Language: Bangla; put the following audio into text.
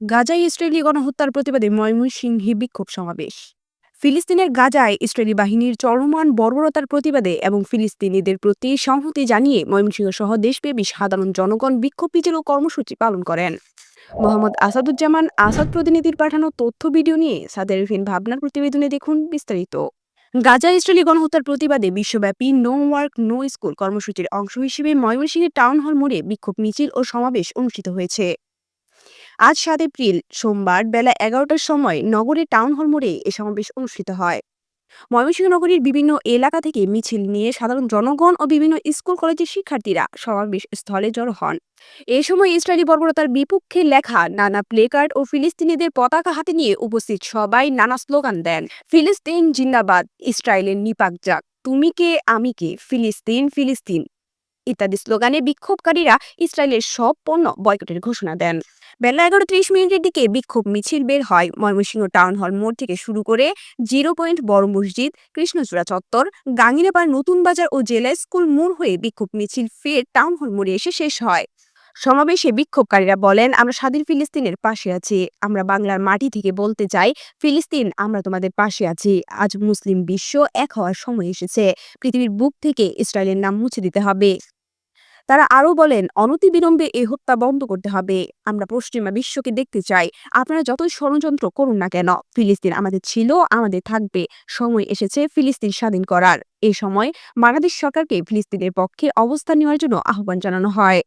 গাজায় ইসরায়েলি গণহত্যার প্রতিবাদে ময়মনসিংহে বিক্ষোভ সমাবেশ। ফিলিস্তিনের গাজায় ইসরায়েলি বাহিনীর চলমান বর্বরতার প্রতিবাদে এবং ফিলিস্তিনিদের প্রতি সংহতি জানিয়ে ময়মনসিংহ সহ দেশব্যাপী সাধারণ জনগণ বিক্ষোভ মিছিল ও কর্মসূচি পালন করেন। মোহাম্মদ আসাদুজ্জামান আসাদ প্রতিনিধির পাঠানো তথ্য ভিডিও নিয়ে সাদের রিফিন ভাবনার প্রতিবেদনে দেখুন বিস্তারিত। গাজা ইসরায়েলি গণহত্যার প্রতিবাদে বিশ্বব্যাপী নো ওয়ার্ক নো স্কুল কর্মসূচির অংশ হিসেবে ময়মনসিংহের টাউন হল মোড়ে বিক্ষোভ মিছিল ও সমাবেশ অনুষ্ঠিত হয়েছে। আজ ৭ এপ্রিল সোমবার বেলা ১১টার সময় নগরের টাউন হল মোড়ে এ সমাবেশ অনুষ্ঠিত হয়। ময়মনসিংহ নগরীর বিভিন্ন এলাকা থেকে মিছিল নিয়ে সাধারণ জনগণ ও বিভিন্ন স্কুল কলেজের শিক্ষার্থীরা সমাবেশ স্থলে জড়ো হন। এ সময় ইসরায়েলি বর্বরতার বিপক্ষে লেখা নানা প্লেকার্ড ও ফিলিস্তিনিদের পতাকা হাতে নিয়ে উপস্থিত সবাই নানা স্লোগান দেন। ফিলিস্তিন জিন্দাবাদ, ইসরায়েলের নিপাক যাক, তুমি কে আমি কে, ফিলিস্তিন ফিলিস্তিন ইত্যাদি স্লোগানে বিক্ষোভকারীরা ইসরায়েলের সব পণ্য বয়কটের ঘোষণা দেন। বেলা ১১:৩০ দিকে বিক্ষোভ মিছিল বের হয় ময়মনসিংহ টাউন হল মোড় থেকে শুরু করে জিরো পয়েন্ট বড় মসজিদ, কৃষ্ণচূড়া চত্বর, গাঙ্গিনাপাড় নতুন বাজার ও জেলা স্কুল মোড় হয়ে বিক্ষোভ মিছিল ফের টাউন হল মোড়ে এসে শেষ হয়। সমাবেশে বিক্ষোভকারীরা বলেন, আমরা স্বাধীন ফিলিস্তিনের পাশে আছি। আমরা বাংলার মাটি থেকে বলতে চাই, ফিলিস্তিন আমরা তোমাদের পাশে আছি। আজ মুসলিম বিশ্ব এক হওয়ার সময় এসেছে। পৃথিবীর বুক থেকে ইসরায়েলের নাম মুছে দিতে হবে। তারা আরও বলেন, অনতিবিলম্বে এই হত্যা বন্ধ করতে হবে। আমরা পশ্চিমা বিশ্বকে দেখতে চাই, আপনারা যতই ষড়যন্ত্র করুন না কেন, ফিলিস্তিন আমাদের ছিল, আমাদের থাকবে। সময় এসেছে ফিলিস্তিন স্বাধীন করার। এ সময় বাংলাদেশ সরকারকে ফিলিস্তিনের পক্ষে অবস্থান নেওয়ার জন্য আহ্বান জানানো হয়।